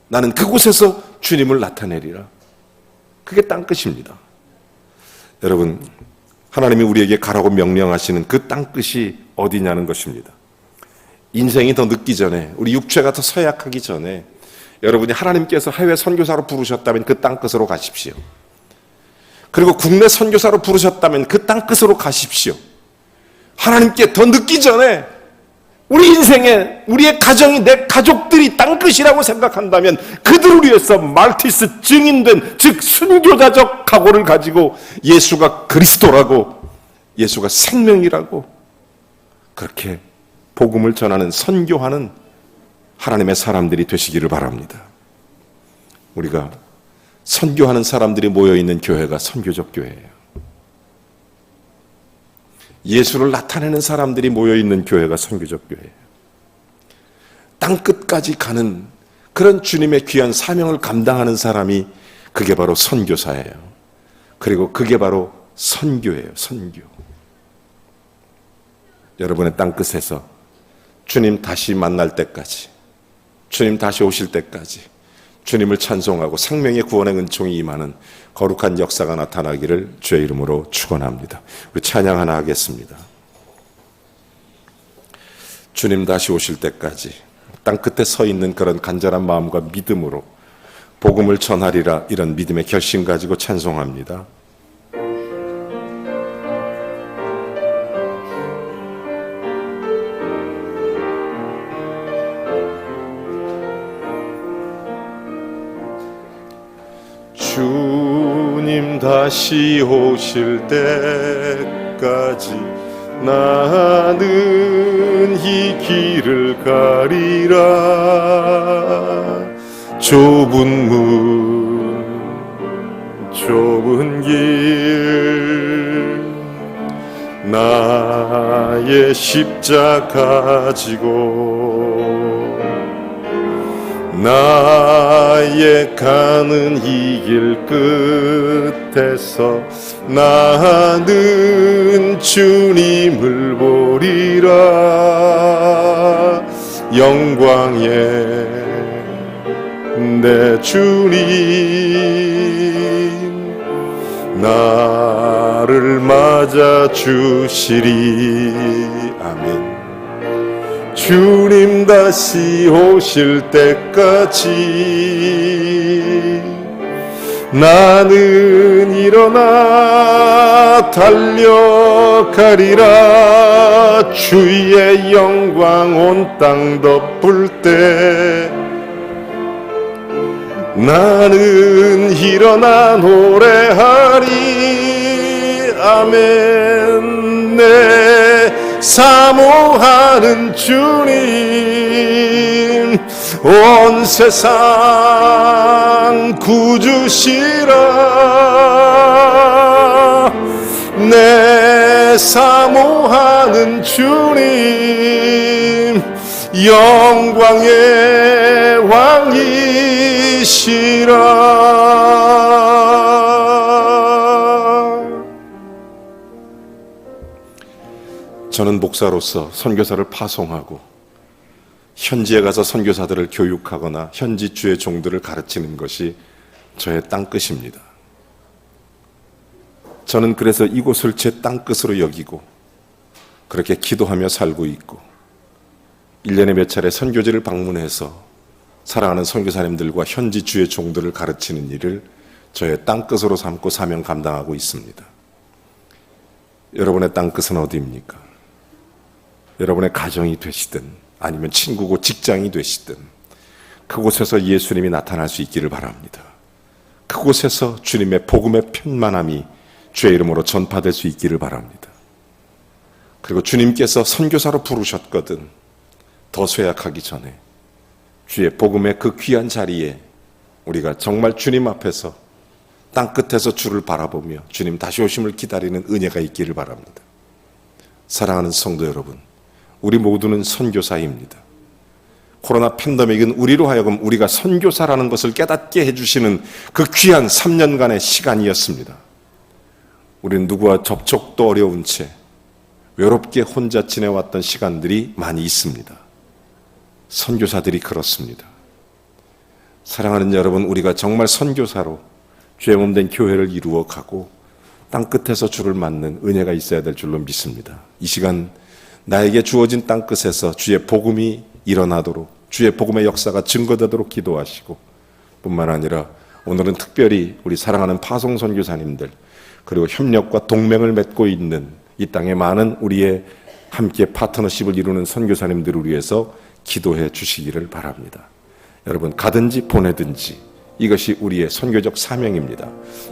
나는 그곳에서 주님을 나타내리라. 그게 땅끝입니다. 여러분, 하나님이 우리에게 가라고 명령하시는 그 땅끝이 어디냐는 것입니다. 인생이 더 늦기 전에, 우리 육체가 더 서약하기 전에 여러분이 하나님께서 해외 선교사로 부르셨다면 그 땅끝으로 가십시오. 그리고 국내 선교사로 부르셨다면 그 땅끝으로 가십시오. 하나님께 더 늦기 전에 우리 인생에 우리의 가정이, 내 가족들이 땅끝이라고 생각한다면 그들을 위해서 말티스 증인된, 즉 순교자적 각오를 가지고 예수가 그리스도라고, 예수가 생명이라고 그렇게 복음을 전하는, 선교하는 하나님의 사람들이 되시기를 바랍니다. 우리가 선교하는 사람들이 모여있는 교회가 선교적 교회예요. 예수를 나타내는 사람들이 모여있는 교회가 선교적 교회예요. 땅끝까지 가는 그런 주님의 귀한 사명을 감당하는 사람이 그게 바로 선교사예요. 그리고 그게 바로 선교예요. 선교. 여러분의 땅끝에서 주님 다시 만날 때까지, 주님 다시 오실 때까지 주님을 찬송하고 생명의 구원의 은총이 임하는 거룩한 역사가 나타나기를 주의 이름으로 축원합니다. 우리 찬양 하나 하겠습니다. 주님 다시 오실 때까지 땅끝에 서 있는 그런 간절한 마음과 믿음으로 복음을 전하리라, 이런 믿음의 결심 가지고 찬송합니다. 주님 다시 오실 때까지 나는 이 길을 가리라. 좁은 문 좁은 길 나의 십자가 지고 나의 가는 이 길 끝에서 나는 주님을 보리라. 영광의 내 주님 나를 맞아 주시리. 아멘. 주님 다시 오실 때까지 나는 일어나 달려가리라. 주의 영광 온 땅 덮을 때 나는 일어나 노래하리. 아멘. 내 사모하는 주님 온 세상 구주시라. 내 사모하는 주님 영광의 왕이시라. 저는 목사로서 선교사를 파송하고 현지에 가서 선교사들을 교육하거나 현지 주의 종들을 가르치는 것이 저의 땅끝입니다. 저는 그래서 이곳을 제 땅끝으로 여기고 그렇게 기도하며 살고 있고 1년에 몇 차례 선교지를 방문해서 사랑하는 선교사님들과 현지 주의 종들을 가르치는 일을 저의 땅끝으로 삼고 사명 감당하고 있습니다. 여러분의 땅끝은 어디입니까? 여러분의 가정이 되시든 아니면 친구고 직장이 되시든 그곳에서 예수님이 나타날 수 있기를 바랍니다. 그곳에서 주님의 복음의 편만함이 주의 이름으로 전파될 수 있기를 바랍니다. 그리고 주님께서 선교사로 부르셨거든 더 쇠약하기 전에 주의 복음의 그 귀한 자리에 우리가 정말 주님 앞에서 땅끝에서 주를 바라보며 주님 다시 오심을 기다리는 은혜가 있기를 바랍니다. 사랑하는 성도 여러분, 우리 모두는 선교사입니다. 코로나 팬데믹은 우리로 하여금 우리가 선교사라는 것을 깨닫게 해주시는 그 귀한 3년간의 시간이었습니다. 우리는 누구와 접촉도 어려운 채 외롭게 혼자 지내왔던 시간들이 많이 있습니다. 선교사들이 그렇습니다. 사랑하는 여러분, 우리가 정말 선교사로 주의 몸된 교회를 이루어가고 땅끝에서 주를 맞는 은혜가 있어야 될 줄로 믿습니다. 이 시간 나에게 주어진 땅끝에서 주의 복음이 일어나도록 주의 복음의 역사가 증거되도록 기도하시고 뿐만 아니라 오늘은 특별히 우리 사랑하는 파송 선교사님들 그리고 협력과 동맹을 맺고 있는 이 땅에 많은 우리의 함께 파트너십을 이루는 선교사님들을 위해서 기도해 주시기를 바랍니다. 여러분, 가든지 보내든지 이것이 우리의 선교적 사명입니다.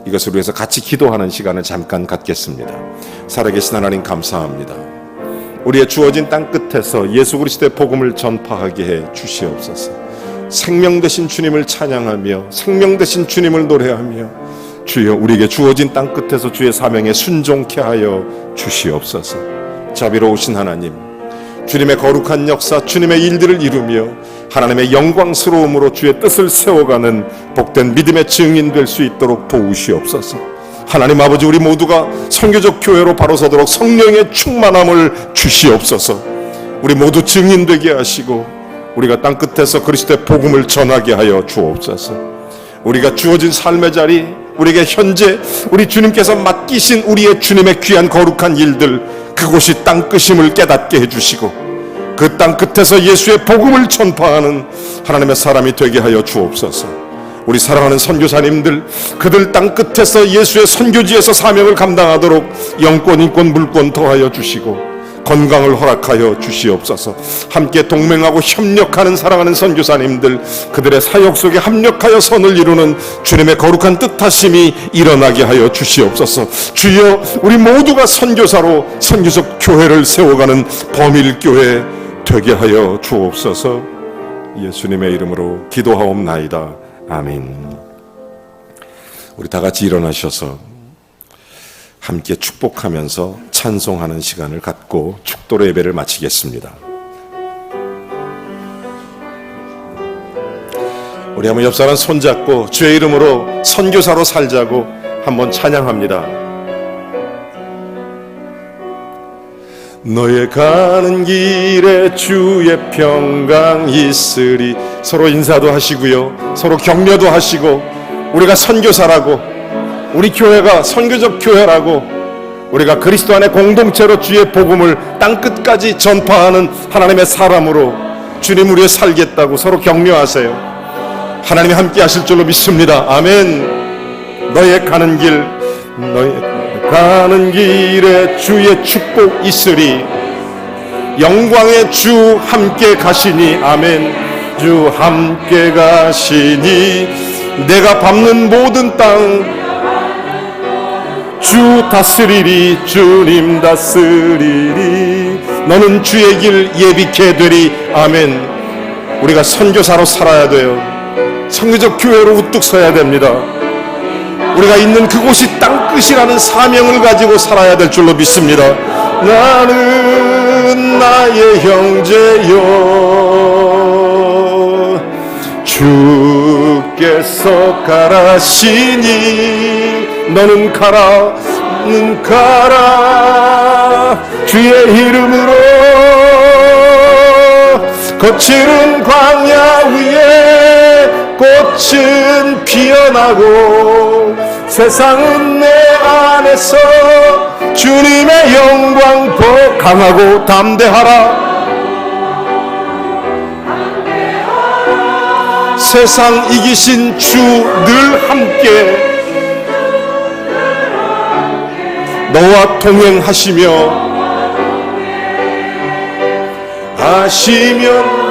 이것을 위해서 같이 기도하는 시간을 잠깐 갖겠습니다. 살아계신 하나님 감사합니다. 우리의 주어진 땅끝에서 예수 그리스도의 복음을 전파하게 해 주시옵소서. 생명 되신 주님을 찬양하며 생명 되신 주님을 노래하며 주여 우리에게 주어진 땅끝에서 주의 사명에 순종케 하여 주시옵소서. 자비로우신 하나님, 주님의 거룩한 역사, 주님의 일들을 이루며 하나님의 영광스러움으로 주의 뜻을 세워가는 복된 믿음의 증인 될 수 있도록 도우시옵소서. 하나님 아버지, 우리 모두가 선교적 교회로 바로 서도록 성령의 충만함을 주시옵소서. 우리 모두 증인 되게 하시고 우리가 땅끝에서 그리스도의 복음을 전하게 하여 주옵소서. 우리가 주어진 삶의 자리, 우리에게 현재 우리 주님께서 맡기신 우리의 주님의 귀한 거룩한 일들, 그곳이 땅끝임을 깨닫게 해주시고 그 땅끝에서 예수의 복음을 전파하는 하나님의 사람이 되게 하여 주옵소서. 우리 사랑하는 선교사님들, 그들 땅끝에서 예수의 선교지에서 사명을 감당하도록 영권, 인권, 물권 더하여 주시고 건강을 허락하여 주시옵소서. 함께 동맹하고 협력하는 사랑하는 선교사님들, 그들의 사역 속에 합력하여 선을 이루는 주님의 거룩한 뜻하심이 일어나게 하여 주시옵소서. 주여, 우리 모두가 선교사로 선교적 교회를 세워가는 범일교회 되게 하여 주옵소서. 예수님의 이름으로 기도하옵나이다. 아멘. 우리 다 같이 일어나셔서 함께 축복하면서 찬송하는 시간을 갖고 축도로 예배를 마치겠습니다. 우리 한번 옆 사람 손잡고 주의 이름으로 선교사로 살자고 한번 찬양합니다. 너의 가는 길에 주의 평강 있으리. 서로 인사도 하시고요, 서로 격려도 하시고, 우리가 선교사라고, 우리 교회가 선교적 교회라고, 우리가 그리스도 안에 공동체로 주의 복음을 땅끝까지 전파하는 하나님의 사람으로 주님 우리에 살겠다고 서로 격려하세요. 하나님이 함께 하실 줄로 믿습니다. 아멘. 너의 가는 길에 주의 축복 있으리. 영광의 주 함께 가시니. 아멘. 주 함께 가시니 내가 밟는 모든 땅 주 다스리리. 주님 다스리리. 너는 주의 길 예비케 되리. 아멘. 우리가 선교사로 살아야 돼요. 선교적 교회로 우뚝 서야 됩니다. 우리가 있는 그곳이 땅끝이라는 사명을 가지고 살아야 될 줄로 믿습니다. 나는 나의 형제여 주께서 가라시니 너는 가라 주의 이름으로 거칠은 광야 위에 꽃은 피어나고 세상은 내 안에서 주님의 영광 더 강하고 담대하라. 세상 이기신 주 늘 함께 너와 동행하시며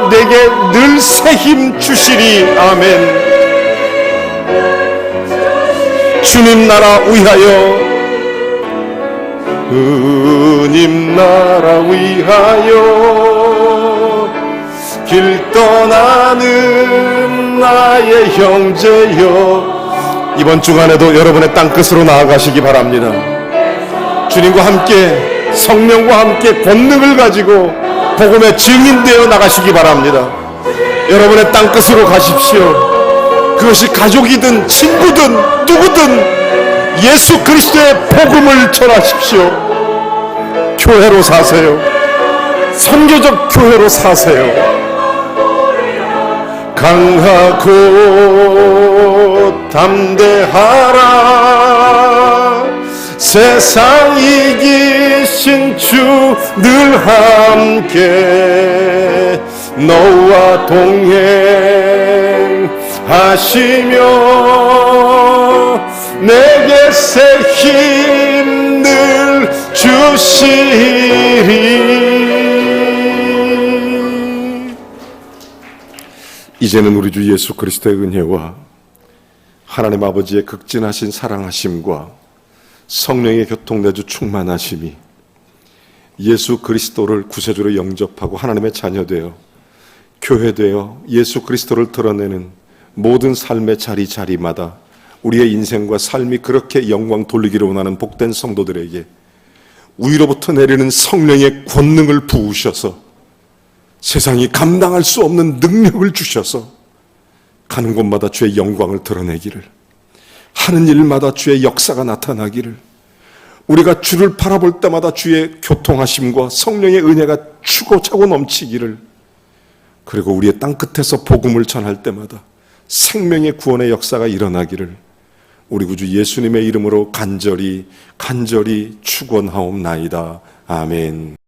내게 늘 새 힘 주시리. 아멘. 주님 나라 위하여 주님 나라 위하여 길 떠나는 나의 형제여. 이번 주간에도 여러분의 땅끝으로 나아가시기 바랍니다. 주님과 함께 성령과 함께 권능을 가지고 복음의 증인되어 나가시기 바랍니다. 여러분의 땅끝으로 가십시오. 그것이 가족이든 친구든 누구든 예수 그리스도의 복음을 전하십시오. 교회로 사세요. 선교적 교회로 사세요. 강하고 담대하라. 세상 이기신 주 늘 함께 너와 동행하시며 내게 새 힘 늘 주시리. 이제는 우리 주 예수 그리스도의 은혜와 하나님 아버지의 극진하신 사랑하심과 성령의 교통내주 충만하심이 예수 그리스도를 구세주로 영접하고 하나님의 자녀되어 교회되어 예수 그리스도를 드러내는 모든 삶의 자리마다 우리의 인생과 삶이 그렇게 영광 돌리기를 원하는 복된 성도들에게 위로부터 내리는 성령의 권능을 부으셔서 세상이 감당할 수 없는 능력을 주셔서 가는 곳마다 주의 영광을 드러내기를, 하는 일마다 주의 역사가 나타나기를, 우리가 주를 바라볼 때마다 주의 교통하심과 성령의 은혜가 추고 차고 넘치기를, 그리고 우리의 땅끝에서 복음을 전할 때마다 생명의 구원의 역사가 일어나기를 우리 구주 예수님의 이름으로 간절히 축원하옵나이다. 아멘.